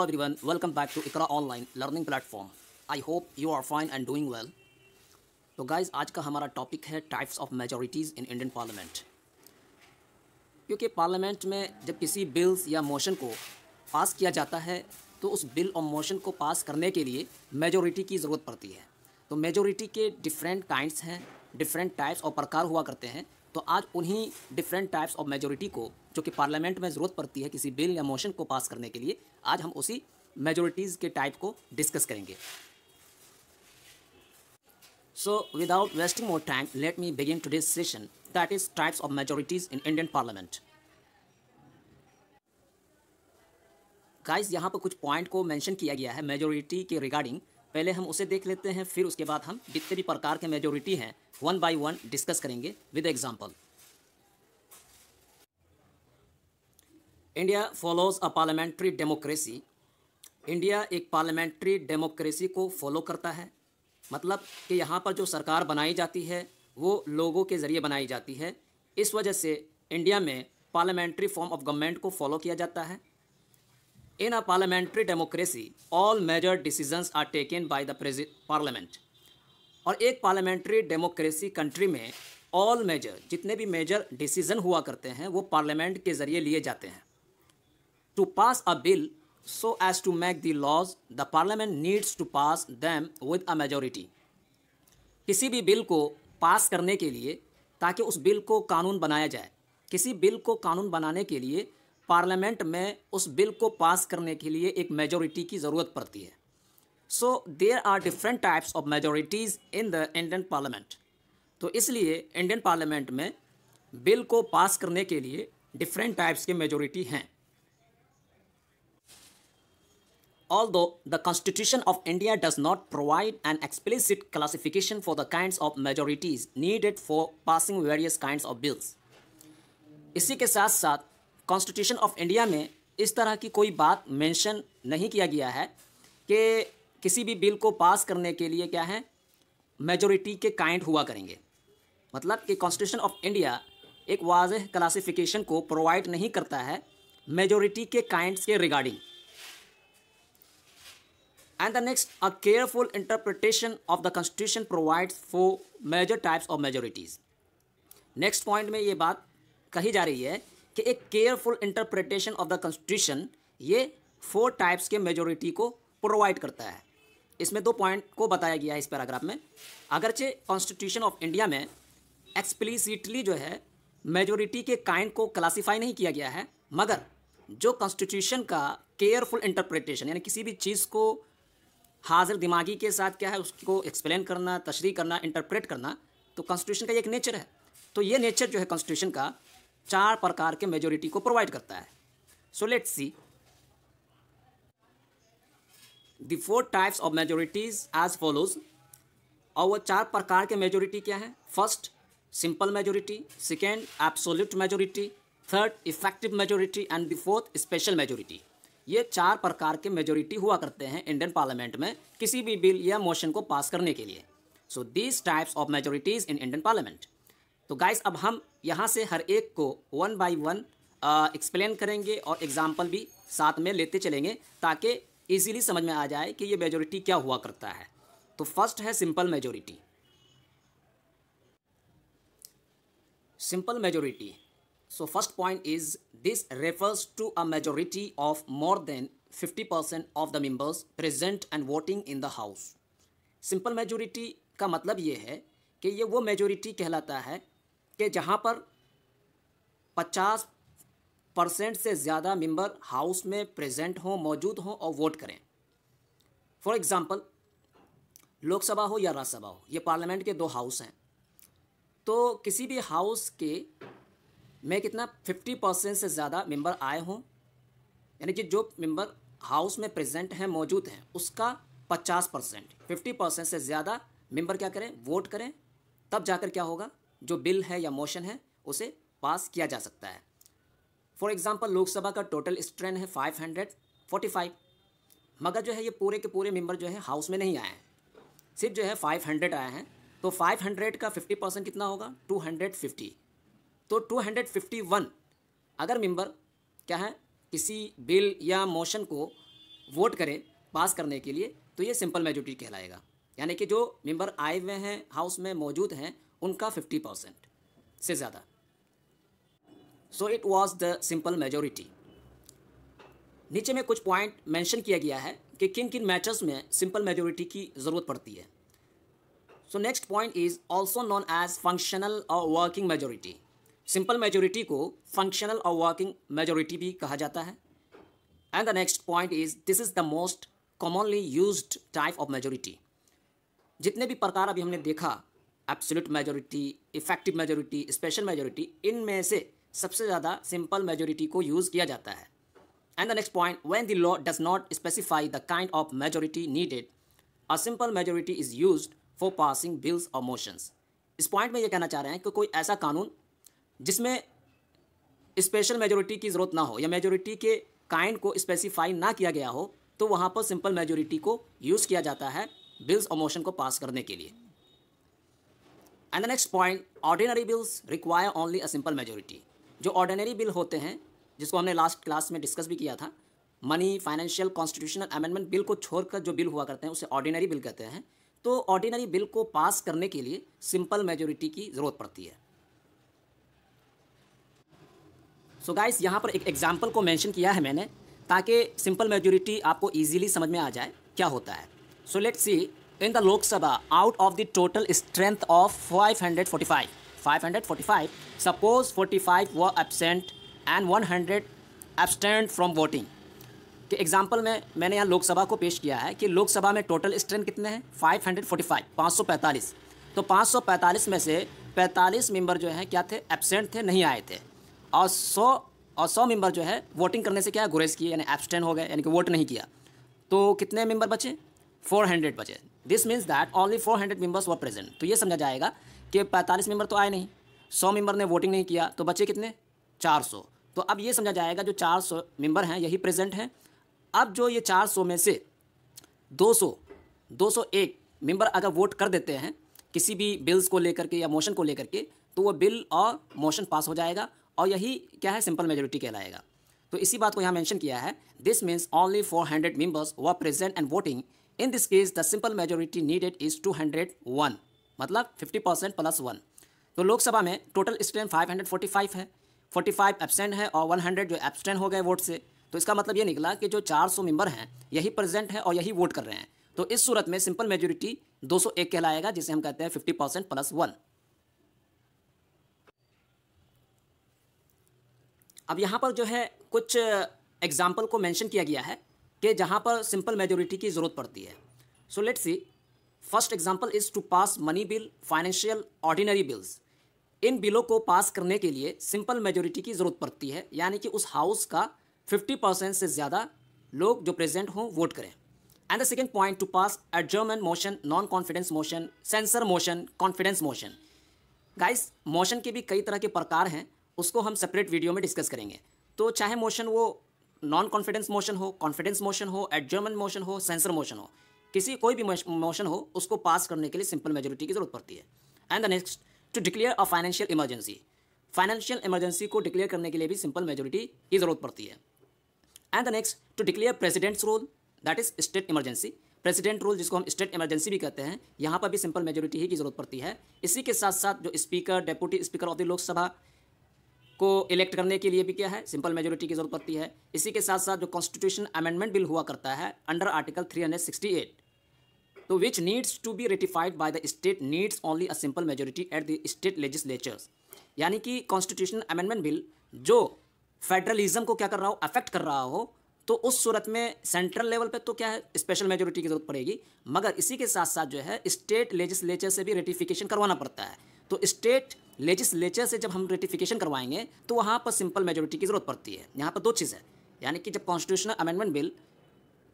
Hello everyone, welcome back to Ikra Online Learning Platform. I hope you are fine and doing well. तो guys आज का हमारा topic है types of majorities in Indian parliament. क्योंकि parliament में जब किसी बिल्स या मोशन को पास किया जाता है तो उस बिल और मोशन को पास करने के लिए मेजॉरिटी की ज़रूरत पड़ती है। तो मेजॉरिटी के डिफरेंट काइंड्स हैं, डिफरेंट टाइप्स और प्रकार हुआ करते हैं। तो आज उन्हीं डिफरेंट टाइप्स ऑफ मेजॉरिटी को जो कि पार्लियामेंट में ज़रूरत पड़ती है किसी बिल या मोशन को पास करने के लिए, आज हम उसी मेजॉरिटीज़ के टाइप को डिस्कस करेंगे। So without wasting more time, let me begin today's session, that is types of majorities in Indian Parliament. Guys, यहाँ पर कुछ पॉइंट को मेंशन किया गया है मेजॉरिटी के रिगार्डिंग। पहले हम उसे देख लेते हैं, फिर उसके बाद हम जितने भी प्रकार के मेजॉरिटी हैं वन बाय वन डिस्कस करेंगे with example. India follows a parliamentary democracy. India एक पार्लियामेंट्री डेमोक्रेसी को फॉलो करता है, मतलब कि यहाँ पर जो सरकार बनाई जाती है वो लोगों के ज़रिए बनाई जाती है। इस वजह से इंडिया में पार्लियामेंट्री फॉर्म ऑफ गवर्नमेंट को फॉलो किया जाता है। In a parliamentary democracy all major decisions are taken by the parliament. और एक पार्लियामेंट्री डेमोक्रेसी कंट्री में ऑल मेजर, जितने भी मेजर डिसीजन हुआ करते हैं वो पार्लियामेंट के ज़रिए लिए जाते हैं। To pass a bill so as to make the laws, the parliament needs to pass them with a majority. किसी भी बिल को पास करने के लिए, ताकि उस बिल को कानून बनाया जाए, किसी बिल को कानून बनाने के लिए पार्लियामेंट में उस बिल को पास करने के लिए एक मेजॉरिटी की ज़रूरत पड़ती है। So there are different types of majorities in the Indian parliament. तो इसलिए इंडियन पार्लियामेंट में बिल को पास करने के लिए डिफरेंट टाइप्स के मेजॉरिटी हैं। Although the Constitution of India does not provide an explicit classification for the kinds of majorities needed for passing various kinds of bills. इसी के साथ साथ कॉन्स्टिट्यूशन ऑफ इंडिया में इस तरह की कोई बात मेंशन नहीं किया गया है कि किसी भी बिल को पास करने के लिए क्या है मेजॉरिटी के काइंड हुआ करेंगे। मतलब कि कॉन्स्टिट्यूशन ऑफ इंडिया एक वाज़ेह क्लासिफिकेशन को प्रोवाइड नहीं करता है मेजॉरिटी के काइंड्स के regarding. And the next, a careful interpretation of the Constitution provides for major types of majorities. Next point में ये बात कही जा रही है कि एक careful interpretation of the Constitution ये 4 types के majority को provide करता है। इसमें 2 पॉइंट को बताया गया है इस पैराग्राफ में। अगरचे Constitution of India में explicitly जो है majority के kind को क्लासीफाई नहीं किया गया है, मगर जो Constitution का careful interpretation यानी किसी भी चीज़ को हाजिर दिमागी के साथ क्या है उसको एक्सप्लेन करना, तशरीह करना, इंटरप्रेट करना, तो कॉन्स्टिट्यूशन का एक नेचर है। तो ये नेचर जो है कॉन्स्टिट्यूशन का 4 प्रकार के मेजॉरिटी को प्रोवाइड करता है। So let's see the 4 types of majorities as follows. और वो 4 प्रकार के मेजॉरिटी क्या है? First simple majority, second absolute majority, third effective majority and the fourth special majority. ये 4 प्रकार के मेजॉरिटी हुआ करते हैं इंडियन पार्लियामेंट में किसी भी बिल या मोशन को पास करने के लिए। So these types of majorities in Indian parliament. तो गाइस अब हम यहाँ से हर एक को वन बाय वन एक्सप्लेन करेंगे और एग्जाम्पल भी साथ में लेते चलेंगे ताकि ईजीली समझ में आ जाए कि ये मेजॉरिटी क्या हुआ करता है। तो फर्स्ट है simple majority. Simple majority, so first point is this refers to a majority of more than 50% of the members present and voting in the house. Simple majority का मतलब ये है कि ये वो मेजॉरिटी कहलाता है कि जहाँ पर 50% से ज़्यादा मेंबर हाउस में प्रेजेंट हों, मौजूद हों और वोट करें। फॉर एग्ज़ाम्पल लोकसभा हो या राज्यसभा हो, ये पार्लियामेंट के 2 हाउस हैं। तो किसी भी हाउस के में कितना 50% से ज़्यादा मेंबर आए हों, यानी कि जो मेंबर हाउस में प्रेजेंट हैं, मौजूद हैं, उसका 50%, 50% से ज़्यादा मेंबर क्या करें, वोट करें, तब जाकर क्या होगा, जो बिल है या मोशन है उसे पास किया जा सकता है। फॉर एग्ज़ाम्पल लोकसभा का टोटल स्ट्रेंथ है 545, मगर जो है ये पूरे के पूरे मेंबर जो है हाउस में नहीं आए हैं, सिर्फ जो है 500 आए हैं। तो 500 का 50% कितना होगा, 250। तो 251 अगर मेंबर क्या है किसी बिल या मोशन को वोट करे पास करने के लिए, तो ये सिंपल मेजोरिटी कहलाएगा। यानी कि जो मेंबर आए हुए हैं, हाउस में मौजूद हैं, उनका 50% से ज़्यादा। So it was the simple majority. नीचे में कुछ पॉइंट मेंशन किया गया है कि किन किन मैटर्स में सिंपल मेजोरिटी की ज़रूरत पड़ती है। So next point is also known as functional और वर्किंग मेजोरिटी। सिंपल मेजोरिटी को फंक्शनल और वर्किंग मेजोरिटी भी कहा जाता है। And the next point is this is the most commonly used type of majority. जितने भी प्रकार अभी हमने देखा, absolute majority, effective majority, special majority, इनमें से सबसे ज़्यादा सिंपल मेजोरिटी को यूज़ किया जाता है। And the next point, when the law does not specify the kind of majority needed, a simple majority is used for passing bills और motions. इस पॉइंट में ये कहना चाह रहे हैं कि कोई ऐसा कानून जिसमें स्पेशल मेजोरिटी की ज़रूरत ना हो या मेजोरिटी के काइंड को स्पेसिफाई ना किया गया हो, तो वहाँ पर सिंपल मेजोरिटी को यूज़ किया जाता है बिल्स और मोशन को पास करने के लिए। And the next point, ordinary bills require only a simple majority. जो ऑर्डिनरी बिल होते हैं, जिसको हमने लास्ट क्लास में डिस्कस भी किया था, money, financial, constitutional amendment bill को छोड़कर जो बिल हुआ करते हैं उसे ऑर्डिनरी बिल कहते हैं। तो ऑर्डिनरी बिल को पास करने के लिए सिंपल मेजोरिटी की ज़रूरत पड़ती है। सो गाइस, यहाँ पर एक एग्जाम्पल को मेंशन किया है मैंने, ताकि सिंपल मेजोरिटी आपको ईजिली समझ में आ जाए क्या होता है। So let's C, in the Lok Sabha, out of the total strength of 545, suppose 45 were absent and 100 abstained from voting. कि एग्जाम्पल में मैंने यहाँ लोकसभा को पेश किया है कि लोकसभा में टोटल स्ट्रेंथ कितने हैं, 545, 545। तो 545 में से 45 मेंबर जो हैं क्या थे, एब्सेंट थे, नहीं आए थे, और 100 मेंबर जो है वोटिंग करने से क्या है, गुरेज किए, यानी एब्सटेन हो गए, यानी कि वोट नहीं किया। तो कितने मेंबर बचे, 400 बचे। This means that only 400 members were present. तो ये समझा जाएगा कि 45 मेंबर तो आए नहीं, 100 मेंबर ने वोटिंग नहीं किया, तो बचे कितने, 400। तो अब ये समझा जाएगा जो 400 मेंबर हैं यही प्रेजेंट हैं। अब जो ये 400 में से 201 मेंबर अगर वोट कर देते हैं किसी भी बिल्स को लेकर के या मोशन को लेकर के, तो वो बिल और मोशन पास हो जाएगा, और यही क्या है, सिंपल मेजोरिटी कहलाएगा। तो इसी बात को यहाँ मेंशन किया है, this means only 400 members were present and voting. In this case the simple majority needed is 201, मतलब 50% + 1। तो लोकसभा में टोटल स्ट्रेंथ 545 है, 45 एब्सेंट है और 100 जो एब्सटेन हो गए वोट से। तो इसका मतलब ये निकला कि जो 400 मेंबर हैं यही प्रेजेंट है और यही वोट कर रहे हैं। तो इस सूरत में सिंपल मेजोरिटी 201 कहलाएगा, जिसे हम कहते हैं 50% + 1। अब यहाँ पर जो है कुछ एग्जाम्पल को मेंशन किया गया है कि जहाँ पर सिंपल मेजोरिटी की ज़रूरत पड़ती है। So let's see, first example is to pass money bill, financial, ordinary bills. इन बिलों को पास करने के लिए सिंपल मेजोरिटी की ज़रूरत पड़ती है, यानी कि उस हाउस का 50% से ज़्यादा लोग जो प्रेजेंट हों वोट करें। And the second point, to pass adjournment motion, non confidence motion, censure motion, confidence motion. Guys, motion के भी कई तरह के प्रकार हैं, उसको हम सेपरेट वीडियो में डिस्कस करेंगे। तो चाहे मोशन वो नॉन कॉन्फिडेंस मोशन हो, कॉन्फिडेंस मोशन हो, एडजर्नमेंट मोशन हो, सेंसर मोशन हो, कोई भी मोशन हो, उसको पास करने के लिए सिंपल मेजोरिटी की जरूरत पड़ती है। And the next, to declare a financial emergency. Financial emergency को डिक्लेयर करने के लिए भी सिंपल मेजोरिटी की जरूरत पड़ती है। And the next, to declare president's rule, that is state emergency. President rule, जिसको हम स्टेट इमरजेंसी भी कहते हैं, यहाँ पर भी सिंपल मेजोरिटी ही की जरूरत पड़ती है। इसी के साथ साथ जो speaker, deputy speaker of the Lok Sabha को इलेक्ट करने के लिए भी क्या है, सिंपल मेजोरिटी की जरूरत पड़ती है। इसी के साथ साथ जो कॉन्स्टिट्यूशन अमेंडमेंट बिल हुआ करता है अंडर आर्टिकल 368, तो which needs to be ratified by the state, needs only a simple majority at the state legislatures. यानी कि कॉन्स्टिट्यूशन अमेंडमेंट बिल जो फेडरलिज्म को क्या कर रहा हो, अफेक्ट कर रहा हो, तो उस सूरत में सेंट्रल लेवल पे तो क्या है, स्पेशल मेजोरिटी की जरूरत पड़ेगी, मगर इसी के साथ साथ जो है स्टेट लेजिस्लेचर से भी रेटिफिकेशन करवाना पड़ता है। तो स्टेट लेजिस्लेचर से जब हम रेटिफिकेशन करवाएंगे तो वहाँ पर सिंपल मेजोरिटी की जरूरत पड़ती है। यहाँ पर दो चीज़ है, यानी कि जब कॉन्स्टिट्यूशनल अमेंडमेंट बिल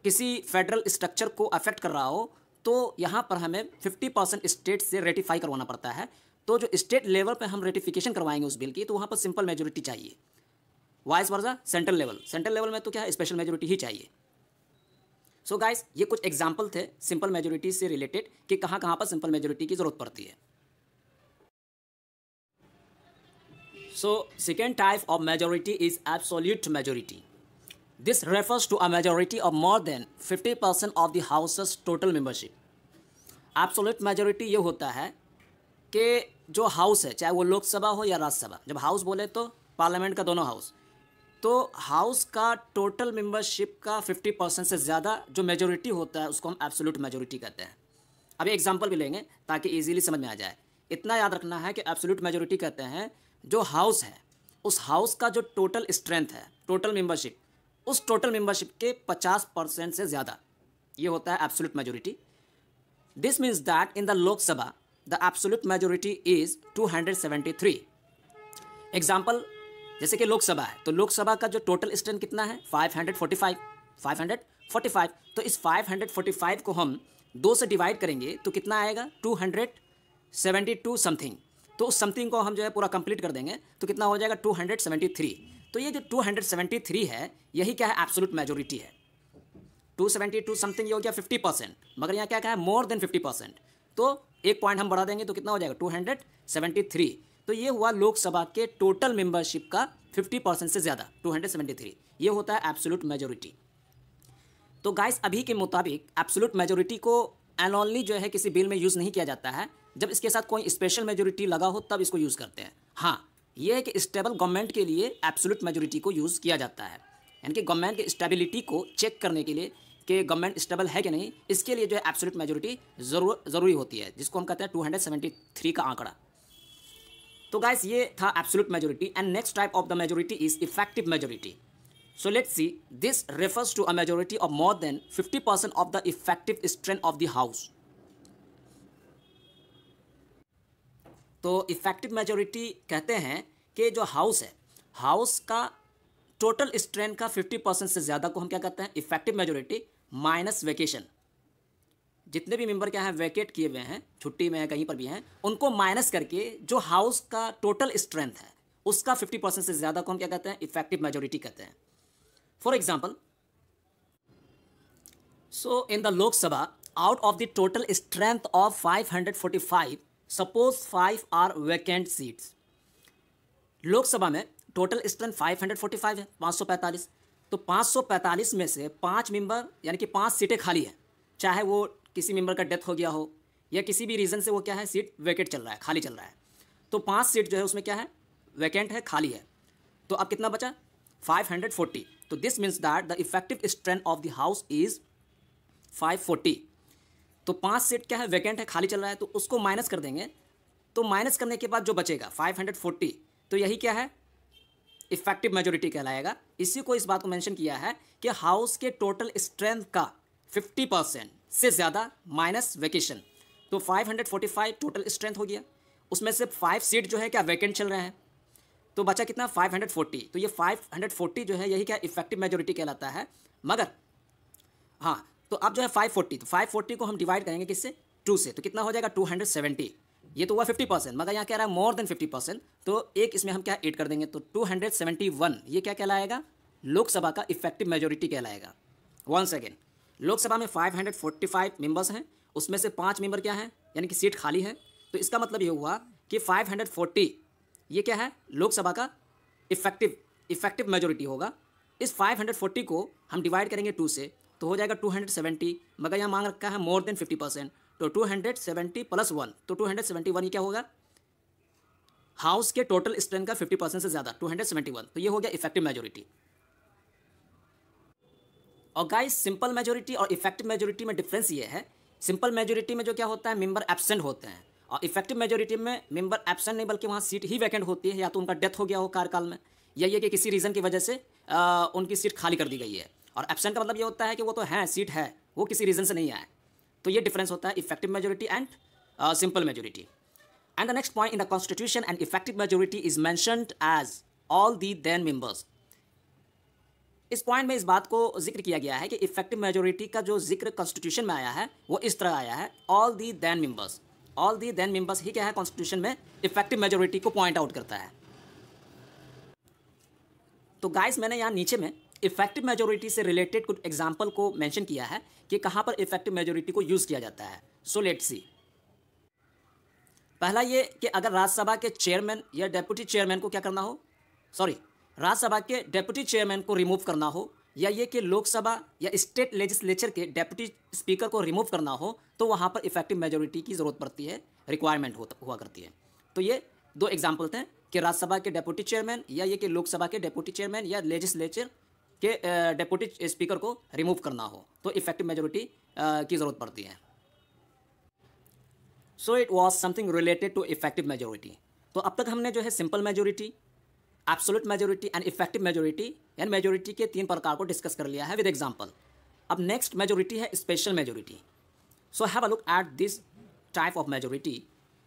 किसी फेडरल स्ट्रक्चर को अफेक्ट कर रहा हो, तो यहाँ पर हमें 50% स्टेट से रेटिफाई करवाना पड़ता है। तो जो स्टेट लेवल पर हम रेटिफिकेशन करवाएंगे उस बिल की, तो वहाँ पर सिंपल मेजोरिटी चाहिए। वाइस वर्सा सेंट्रल लेवल में तो क्या है, स्पेशल मेजोरिटी ही चाहिए। सो गाइस, ये कुछ एग्जांपल थे सिंपल मेजोरिटी से रिलेटेड कि कहाँ कहाँ पर सिंपल मेजोरिटी की जरूरत पड़ती है। So second type of majority is absolute majority. This refers to a majority of more than 50% of the house's total membership. Absolute majority ये होता है कि जो हाउस है, चाहे वो लोकसभा हो या राज्यसभा, जब हाउस बोले तो पार्लियामेंट का दोनों हाउस, तो हाउस का टोटल मेंबरशिप का 50% से ज़्यादा जो मेजोरिटी होता है उसको हम एब्सोल्यूट मेजोरिटी कहते हैं। अभी एग्जांपल भी लेंगे ताकि इजीली समझ में आ जाए। इतना याद रखना है कि एब्सोल्यूट मेजोरिटी कहते हैं जो हाउस है उस हाउस का जो टोटल स्ट्रेंथ है, टोटल मेंबरशिप, उस टोटल मेंबरशिप के 50% से ज़्यादा, ये होता है absolute majority. This means that in the Lok Sabha the absolute majority is 273। Example, जैसे कि लोकसभा है तो लोकसभा का जो टोटल स्ट्रेंथ कितना है 545। तो इस 545 को हम 2 से डिवाइड करेंगे तो कितना आएगा 272 समथिंग। तो उस समथिंग को हम जो है पूरा कंप्लीट कर देंगे तो कितना हो जाएगा 273। तो ये जो 273 है यही क्या है एब्सोल्यूट मेजोरिटी है। 272 समथिंग ये हो गया 50%, मगर यहाँ क्या है मोर देन 50%। तो एक पॉइंट हम बढ़ा देंगे तो कितना हो जाएगा 273। तो ये हुआ लोकसभा के टोटल मेंबरशिप का 50% से ज़्यादा 273, ये होता है एब्सोल्यूट मेजोरिटी। तो गाइस अभी के मुताबिक एब्सोल्यूट मेजोरिटी को एनोनली जो है किसी बिल में यूज़ नहीं किया जाता है, जब इसके साथ कोई स्पेशल मेजोरिटी लगा हो तब इसको यूज़ करते हैं। हाँ, ये है कि स्टेबल गवर्नमेंट के लिए एब्सोल्यूट मेजोरिटी को यूज़ किया जाता है, यानी कि गवर्नमेंट की स्टेबिलिटी को चेक करने के लिए कि गवर्नमेंट स्टेबल है कि नहीं, इसके लिए जो है एब्सोल्यूट मेजोरिटी ज़रूरी होती है, जिसको हम कहते हैं 273 का आंकड़ा। तो गाइस ये था absolute majority. And next type of the majority is effective majority. So let's see, this refers to a majority of more than 50% of the effective strength of the house. तो इफेक्टिव मेजोरिटी कहते हैं कि जो house है, house का total strength का 50% से ज़्यादा को हम क्या कहते हैं इफेक्टिव मेजोरिटी, माइनस वेकेशन। जितने भी मेंबर क्या हैं वैकेट किए हुए हैं, छुट्टी में हैं, कहीं पर भी हैं, उनको माइनस करके जो हाउस का टोटल स्ट्रेंथ है उसका 50% से ज़्यादा को हम क्या कहते हैं इफेक्टिव मेजोरिटी कहते हैं। For example, so in the Lok Sabha out of the total strength of 545 suppose 5 are vacant seats. Lok Sabha में टोटल स्ट्रेंथ 545 है, 545। तो 545 में से 5 मेंबर यानी कि 5 सीटें खाली हैं, चाहे वो किसी मेंबर का डेथ हो गया हो या किसी भी रीज़न से वो क्या है सीट वैकेट चल रहा है, खाली चल रहा है। तो 5 सीट जो है उसमें क्या है वैकेंट है, खाली है। तो अब कितना बचा 540। तो this means that the effective strength of the house is 540। तो 5 सीट क्या है वैकेंट है, खाली चल रहा है, तो उसको माइनस कर देंगे। तो माइनस करने के बाद जो बचेगा 540, तो यही क्या है इफेक्टिव मेजोरिटी कहलाएगा। इसी को इस बात को मेंशन किया है कि हाउस के टोटल स्ट्रेंथ का 50% से ज़्यादा माइनस वैकेशन। तो 545 टोटल स्ट्रेंथ हो गया, उसमें से 5 सीट जो है क्या वैकेंट चल रहे हैं, तो बचा कितना 540। तो ये 540 जो है यही क्या इफेक्टिव मेजोरिटी कहलाता है। मगर हाँ, तो अब जो है 540, तो 540 को हम डिवाइड करेंगे किससे 2 से, तो कितना हो जाएगा 270। ये तो हुआ 50%, मगर यहाँ कह रहा है मोर देन 50%, तो एक इसमें हम क्या ऐड कर देंगे, तो 271 ये क्या कहलाएगा लोकसभा का इफेक्टिव मेजोरिटी कहलाएगा। वंस अगेन, लोकसभा में 545 मेंबर्स हैं, उसमें से 5 मेंबर क्या हैं यानी कि सीट खाली है। तो इसका मतलब ये हुआ कि 540 ये क्या है लोकसभा का इफेक्टिव मेजोरिटी होगा। इस 540 को हम डिवाइड करेंगे 2 से, तो हो जाएगा 270, मगर यहाँ मांग रखा है मोर देन 50%, तो 270 + 1, तो 271 ये क्या होगा हाउस के टोटल स्ट्रेंथ का 50% से ज़्यादा 271। तो ये हो गया इफेक्टिव मेजोरिटी। और गाइस सिंपल मेजोरिटी और इफेक्टिव मेजोरिटी में डिफरेंस ये है, सिंपल मेजोरिटी में जो क्या होता है मेंबर एब्सेंट होते हैं, और इफेक्टिव मेजोरिटी में मेंबर एब्सेंट नहीं बल्कि वहाँ सीट ही वैकेंट होती है, या तो उनका डेथ हो गया हो कार्यकाल में, या ये कि किसी रीज़न की वजह से उनकी सीट खाली कर दी गई है। और एब्सेंट का मतलब ये होता है कि वो तो है सीट है, वो किसी रीज़न से नहीं आए। तो ये डिफरेंस होता है effective majority and simple majority. And the next point in the constitution and effective majority is mentioned as all the then members. इस पॉइंट में इस बात को जिक्र किया गया है कि इफेक्टिव मेजोरिटी का जो जिक्र कॉन्स्टिट्यूशन में आया है वो इस तरह आया है all the then members. All the then members ही क्या है कॉन्स्टिट्यूशन में इफेक्टिव मेजोरिटी को पॉइंट आउट करता है। तो गाइस मैंने यहाँ नीचे में इफेक्टिव मेजोरिटी से रिलेटेड कुछ एग्जाम्पल को मेंशन किया है कि कहाँ पर इफेक्टिव मेजोरिटी को यूज़ किया जाता है। सो लेट्स सी। पहला ये कि अगर राज्यसभा के चेयरमैन या डेप्यूटी चेयरमैन को क्या करना हो, राज्यसभा के डेप्यूटी चेयरमैन को रिमूव करना हो या ये कि लोकसभा या स्टेट लेजिस्लेचर के डेप्यूटी स्पीकर को रिमूव करना हो तो वहाँ पर इफेक्टिव मेजोरिटी की ज़रूरत पड़ती है, रिक्वायरमेंट हुआ करती है। तो ये दो एग्जाम्पल थे कि राज्यसभा के डेप्यूटी चेयरमैन या ये कि लोकसभा के डेप्यूटी चेयरमैन या लेजिस्लेचर के डेप्यूटी स्पीकर को रिमूव करना हो तो इफेक्टिव मेजोरिटी की ज़रूरत पड़ती है। So it was something related to effective majority. तो अब तक हमने जो है simple majority, absolute majority and effective majority यानी मेजोरिटी के 3 प्रकार को डिस्कस कर लिया है विद एग्जांपल। अब नेक्स्ट मेजोरिटी है special majority. So have a look at this type of majority.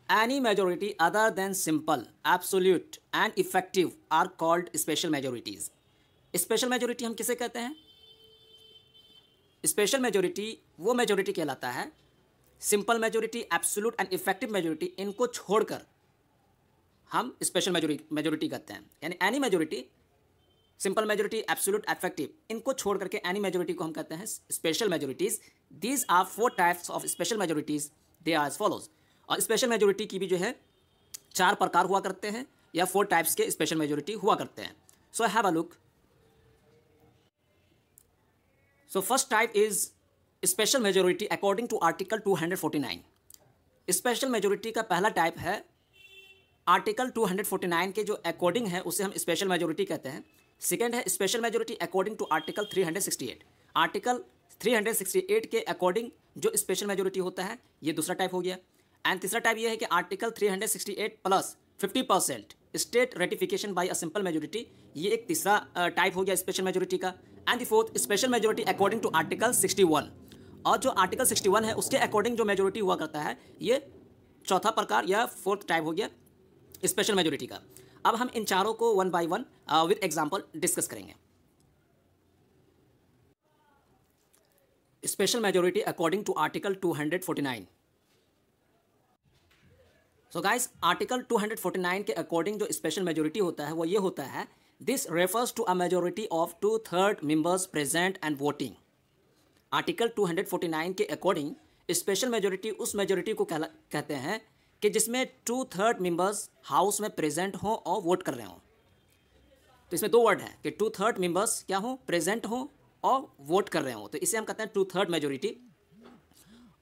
Any majority other than simple, absolute and effective are called special majorities. Special majority हम किसे कहते हैं? स्पेशल मेजोरिटी वो majority कहलाता है, simple majority, absolute and effective majority इनको छोड़कर हम स्पेशल मेजोरिटी कहते हैं। यानी any majority, simple majority, absolute, effective, इनको छोड़ करके एनी मेजोरिटी को हम कहते हैं special majorities. These are 4 types of special majorities, they are as follows. और स्पेशल मेजोरिटी की भी जो है 4 प्रकार हुआ करते हैं या 4 टाइप्स के स्पेशल मेजोरिटी हुआ करते हैं। So have a look. So first type is special majority according to article 249। Special majority का पहला टाइप है आर्टिकल 249 के जो अकॉर्डिंग है उसे हम स्पेशल मेजोरिटी कहते हैं। सेकेंड है special majority according to article 368। Article 368 के अकॉर्डिंग जो स्पेशल मेजोरिटी होता है ये दूसरा टाइप हो गया। एंड तीसरा टाइप ये है कि article 368 plus 50% state ratification by a simple majority, ये एक तीसरा टाइप हो गया स्पेशल मेजोरिटी का। And the fourth special majority according to article 61। और जो आर्टिकल 61 है उसके अकॉर्डिंग जो मेजोरिटी हुआ करता है ये चौथा प्रकार या 4th टाइप हो गया स्पेशल मेजोरिटी का। अब हम इन चारों को 1 बाय 1 विद एग्जांपल डिस्कस करेंगे। Special majority according to article 249। So guys, article 249 के अकॉर्डिंग जो स्पेशल मेजोरिटी होता है वो ये होता है, this refers to a majority of 2/3 members present and voting. Article 249 के अकॉर्डिंग स्पेशल मेजोरिटी उस मेजोरिटी को कहते हैं कि जिसमें 2/3 मेंबर्स हाउस में प्रेजेंट हों और वोट कर रहे हों। तो इसमें 2 वर्ड हैं कि 2/3 मेंबर्स क्या हों, प्रेजेंट हों और वोट कर रहे हों, तो इसे हम कहते हैं 2/3 मेजोरिटी।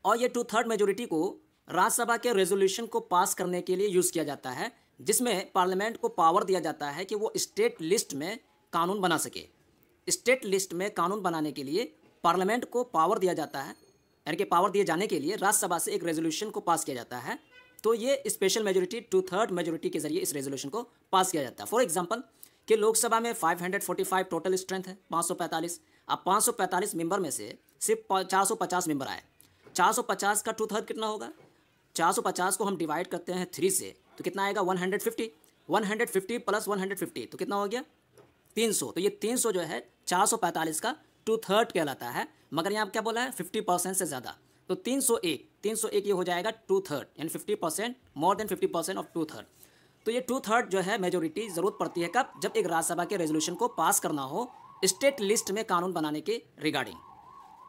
और ये 2/3 मेजोरिटी को राज्यसभा के रेजोल्यूशन को पास करने के लिए यूज़ किया जाता है, जिसमें पार्लियामेंट को पावर दिया जाता है कि वो स्टेट लिस्ट में कानून बना सके। स्टेट लिस्ट में कानून बनाने के लिए पार्लियामेंट को पावर दिया जाता है, यानी कि पावर दिए जाने के लिए राज्यसभा से एक रेजोल्यूशन को पास किया जाता है। तो ये स्पेशल मेजोरिटी 2/3 मेजोरिटी के जरिए इस रेजोल्यूशन को पास किया जाता है। फॉर एग्जांपल कि लोकसभा में 545 टोटल स्ट्रेंथ है, 545। अब 545 मेंबर में से सिर्फ 450 मेंबर आए। 450 का 2/3 कितना होगा? 450 को हम डिवाइड करते हैं 3 से तो कितना आएगा? 150। 150 प्लस 150 तो कितना हो गया? 300। तो ये 300 जो है 445 का 2/3 कहलाता है। मगर यहाँ क्या बोला है? 50% से ज़्यादा। तो 301 ये हो जाएगा 2/3 यानी 50%, मोर देन 50% ऑफ 2/3। तो ये 2/3 जो है मेजोरिटी ज़रूरत पड़ती है कब? जब एक राज्यसभा के रेजोल्यूशन को पास करना हो स्टेट लिस्ट में कानून बनाने के रिगार्डिंग।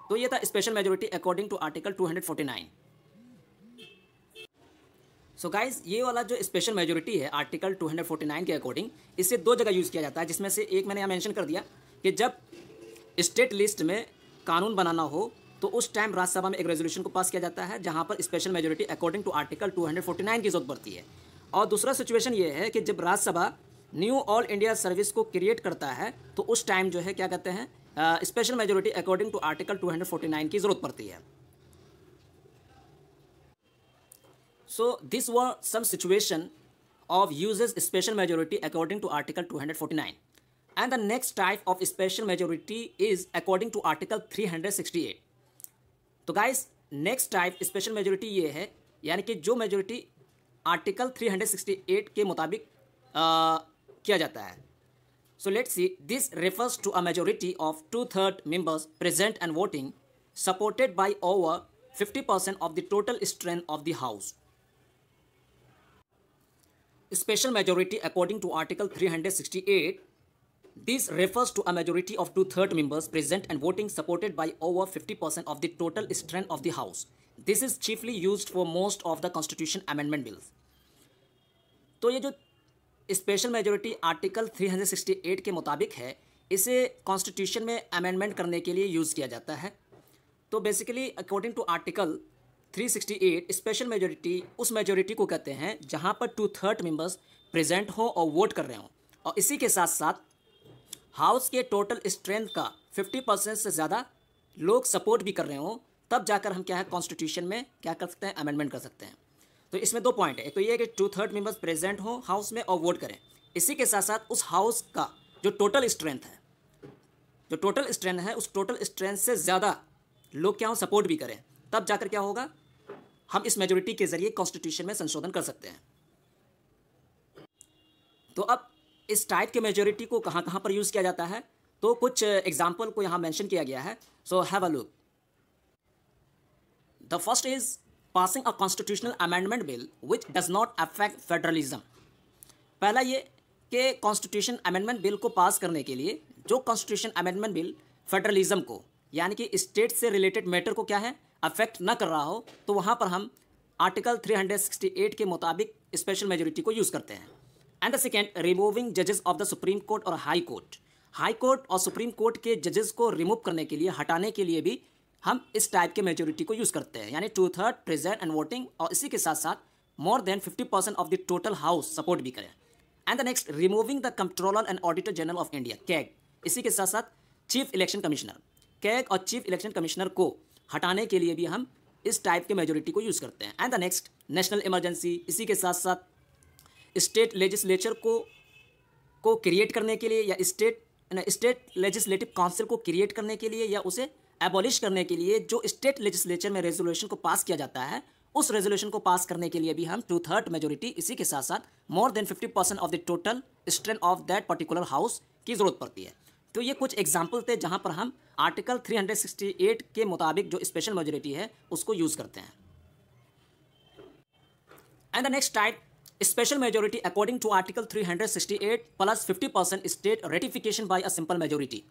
तो ये था special majority according to article 249। So guys, ये वाला जो स्पेशल मेजोरिटी है आर्टिकल 249 के अकॉर्डिंग, इसे 2 जगह यूज़ किया जाता है, जिसमें से एक मैंने यहाँ मेंशन कर दिया कि जब स्टेट लिस्ट में कानून बनाना हो तो उस टाइम राज्यसभा में एक रेजोल्यूशन को पास किया जाता है जहाँ पर special majority according to article 249 की जरूरत पड़ती है। और दूसरा सिचुएशन ये है कि जब Rajya Sabha knew all India service को क्रिएट करता है तो उस टाइम जो है क्या कहते हैं, special majority according to article 249 की जरूरत पड़ती है। So this were some situation of uses special majority according to Article 249. And the next type of special majority is according to Article 368. तो guys, next type special majority ये है, यानी कि जो majority Article 368 के मुताबिक किया जाता है। So let's see, this refers to a majority of 2/3 members present and voting, supported by over 50% of the total strength of the house. Special majority according to Article 368, this refers to a majority of 2/3 members present and voting supported by over 50% of the total strength of the house. This is chiefly used for most of the constitution amendment bills. तो ये जो special majority article 368 के मुताबिक है, इसे constitution में amendment करने के लिए यूज़ किया जाता है। तो basically according to article 368 special majority उस मेजोरिटी को कहते हैं जहां पर 2/3 मेंबर्स प्रेजेंट हो और वोट कर रहे हों, और इसी के साथ साथ हाउस के टोटल स्ट्रेंथ का 50% से ज़्यादा लोग सपोर्ट भी कर रहे हों, तब जाकर हम क्या है कॉन्स्टिट्यूशन में क्या कर सकते हैं, अमेंडमेंट कर सकते हैं। तो इसमें 2 पॉइंट है, एक तो ये है कि 2/3 मेंबर्स प्रेजेंट हो हाउस में और वोट करें, इसी के साथ साथ उस हाउस का जो टोटल स्ट्रेंथ है उस टोटल स्ट्रेंथ से ज़्यादा लोग क्या हो सपोर्ट भी करें, तब जाकर क्या होगा, हम इस मेजोरिटी के जरिए कॉन्स्टिट्यूशन में संशोधन कर सकते हैं। तो अब इस टाइप के मेजोरिटी को कहाँ कहाँ पर यूज़ किया जाता है, तो कुछ एग्जाम्पल को यहाँ मेंशन किया गया है। सो have a look. The first is passing a constitutional amendment bill which does not affect federalism. पहला ये कि कॉन्स्टिट्यूशन अमेंडमेंट बिल को पास करने के लिए जो कॉन्स्टिट्यूशन अमेंडमेंट बिल फेडरलिज्म को यानी कि स्टेट से रिलेटेड मैटर को क्या है अफेक्ट ना कर रहा हो, तो वहाँ पर हम आर्टिकल 368 के मुताबिक स्पेशल मेजोरिटी को यूज़ करते हैं। एंड द सेकेंड, रिमूविंग जजेस ऑफ द सुप्रीम कोर्ट और हाई कोर्ट। हाई कोर्ट और सुप्रीम कोर्ट के जजेस को रिमूव करने के लिए, हटाने के लिए भी हम इस टाइप के मेजोरिटी को यूज़ करते हैं, यानी 2/3 प्रेजेंट एंड वोटिंग, और इसी के साथ साथ मोर than 50% of the total house support भी करें। And the next, removing the controller and auditor general of India CAG. इसी के साथ साथ चीफ इलेक्शन कमिश्नर, कैग और चीफ इलेक्शन कमिश्नर को हटाने के लिए भी हम इस टाइप के मेजोरिटी को यूज़ करते हैं। And the next, national emergency. इसी के साथ साथ स्टेट लेजिस्लेचर को क्रिएट करने के लिए, या स्टेट लेजिस्लेटिव काउंसिल को क्रिएट करने के लिए, या उसे एबॉलिश करने के लिए जो स्टेट लेजिस्लेचर में रेजोल्यूशन को पास किया जाता है, उस रेजोल्यूशन को पास करने के लिए भी हम 2/3 मेजोरिटी, इसी के साथ साथ मोर than 50% of the total strength of that particular house की ज़रूरत पड़ती है। तो ये कुछ एग्जाम्पल थे जहाँ पर हम आर्टिकल 368 के मुताबिक जो स्पेशल मेजोरिटी है उसको यूज़ करते हैं। And the next type, special majority according to article 368 plus 50% state ratification by a simple majority.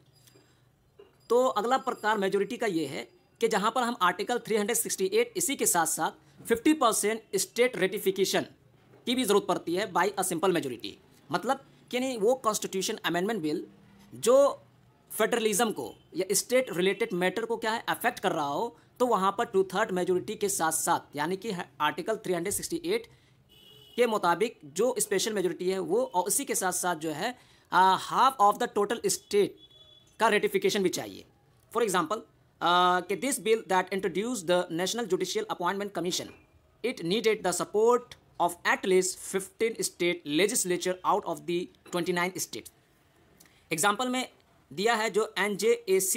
तो अगला प्रकार मेजोरिटी का ये है कि जहाँ पर हम आर्टिकल 368 इसी के साथ साथ 50% स्टेट रेटिफिकेशन की भी ज़रूरत पड़ती है बाय अ सिंपल मेजोरिटी। मतलब कि नहीं, वो कॉन्स्टिट्यूशन अमेंडमेंट बिल जो फेडरलिज्म को या स्टेट रिलेटेड मैटर को क्या है अफेक्ट कर रहा हो, तो वहाँ पर 2/3 मेजोरिटी के साथ साथ, यानी कि आर्टिकल 368 के मुताबिक जो स्पेशल मेजोरिटी है वो, और इसी के साथ साथ जो है half of the total state का रेटिफिकेशन भी चाहिए। फॉर एग्जांपल कि this bill that introduce the national judicial appointment commission, it needed the support of at least 15 state legislature out of the 29 state. Example में दिया है जो NJAC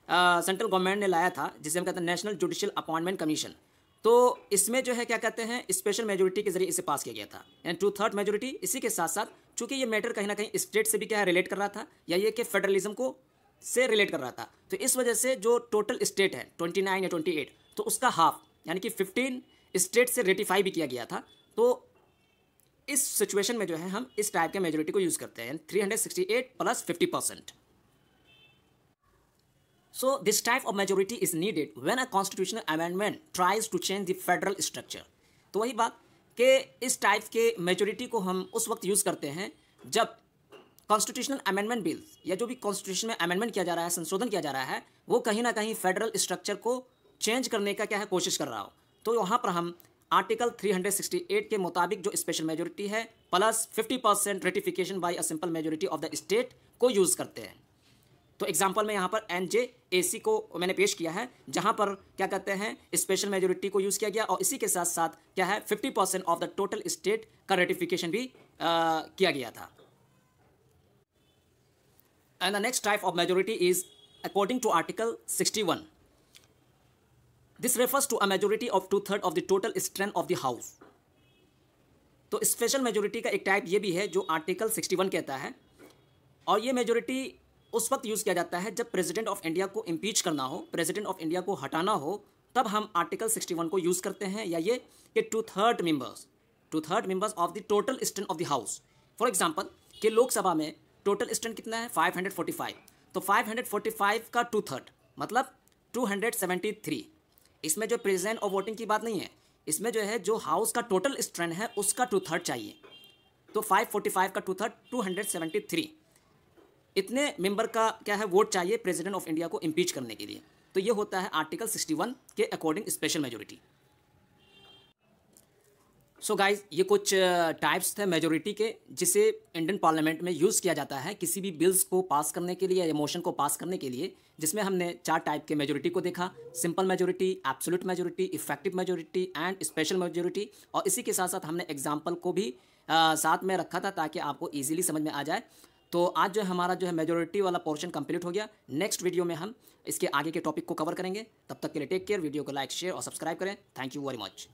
central government ने लाया था, जिसे हम कहते हैं नेशनल जुडिशियल अपॉइंटमेंट कमीशन। तो इसमें जो है क्या कहते हैं स्पेशल मेजोरिटी के जरिए इसे पास किया गया था, यानी 2/3 मेजोरिटी। इसी के साथ साथ चूंकि ये मैटर कहीं ना कहीं स्टेट से भी क्या है रिलेट कर रहा था, या ये कि फेडरलिज्म को से रिलेट कर रहा था, तो इस वजह से जो टोटल स्टेट है 29 या 28, तो उसका हाफ यानी कि 15 स्टेट से रेटिफाई भी किया गया था। तो इस सिचुएशन में जो है हम इस टाइप के मेजोरिटी को यूज़ करते हैं, 368 plus 50%। So this type of majority is needed when a constitutional amendment tries to change the federal structure। तो वही बात कि इस टाइप के मेजोरिटी को हम उस वक्त यूज़ करते हैं जब कॉन्स्टिट्यूशनल अमेंडमेंट बिल या जो भी कॉन्स्टिट्यूशन में अमेंडमेंट किया जा रहा है, संशोधन किया जा रहा है, वो कहीं ना कहीं फेडरल स्ट्रक्चर को चेंज करने का क्या है कोशिश कर रहा हो। तो वहाँ पर हम आर्टिकल 368 के मुताबिक जो स्पेशल मेजोरिटी है plus 50% ratification by a simple majority of the state को यूज़ करते हैं। तो एग्जाम्पल में यहाँ पर NJAC को मैंने पेश किया है, जहाँ पर क्या कहते हैं स्पेशल मेजोरिटी को यूज़ किया गया, और इसी के साथ साथ क्या है 50% ऑफ द टोटल स्टेट का रेटिफिकेशन भी किया गया था। And the next type of majority is according to article 61। This refers to a majority of 2/3 of the total strength of the house. तो स्पेशल मेजोरिटी का एक टाइप ये भी है जो आर्टिकल 61 कहता है, और ये मेजोरिटी उस वक्त यूज़ किया जाता है जब प्रेसिडेंट ऑफ इंडिया को इम्पीच करना हो, प्रेसिडेंट ऑफ इंडिया को हटाना हो, तब हम आर्टिकल 61 को यूज़ करते हैं, या ये कि 2/3 members of the total strength of the house. For example कि लोकसभा में टोटल स्ट्रेंथ कितना है 545, तो 545 का 2/3 मतलब 273। इसमें जो प्रेजेंट और वोटिंग की बात नहीं है, इसमें जो है जो हाउस का टोटल स्ट्रेंथ है उसका 2/3 चाहिए। तो 545 का 2/3 273। इतने मेंबर का क्या है वोट चाहिए प्रेसिडेंट ऑफ इंडिया को इम्पीच करने के लिए। तो ये होता है आर्टिकल 61 के अकॉर्डिंग स्पेशल मेजोरिटी। सो गाइज, ये कुछ टाइप्स थे मेजोरिटी के जिसे इंडियन पार्लियामेंट में यूज़ किया जाता है किसी भी बिल्स को पास करने के लिए या मोशन को पास करने के लिए, जिसमें हमने 4 टाइप के मेजोरिटी को देखा: simple majority, absolute majority, effective majority and special majority. और इसी के साथ साथ हमने एग्जाम्पल को भी साथ में रखा था ताकि आपको ईजिली समझ में आ जाए। तो आज जो हमारा जो है मेजोरिटी वाला पोर्शन कंप्लीट हो गया। नेक्स्ट वीडियो में हम इसके आगे के टॉपिक को कवर करेंगे। तब तक के लिए टेक केयर। वीडियो को लाइक, शेयर और सब्सक्राइब करें। Thank you very much.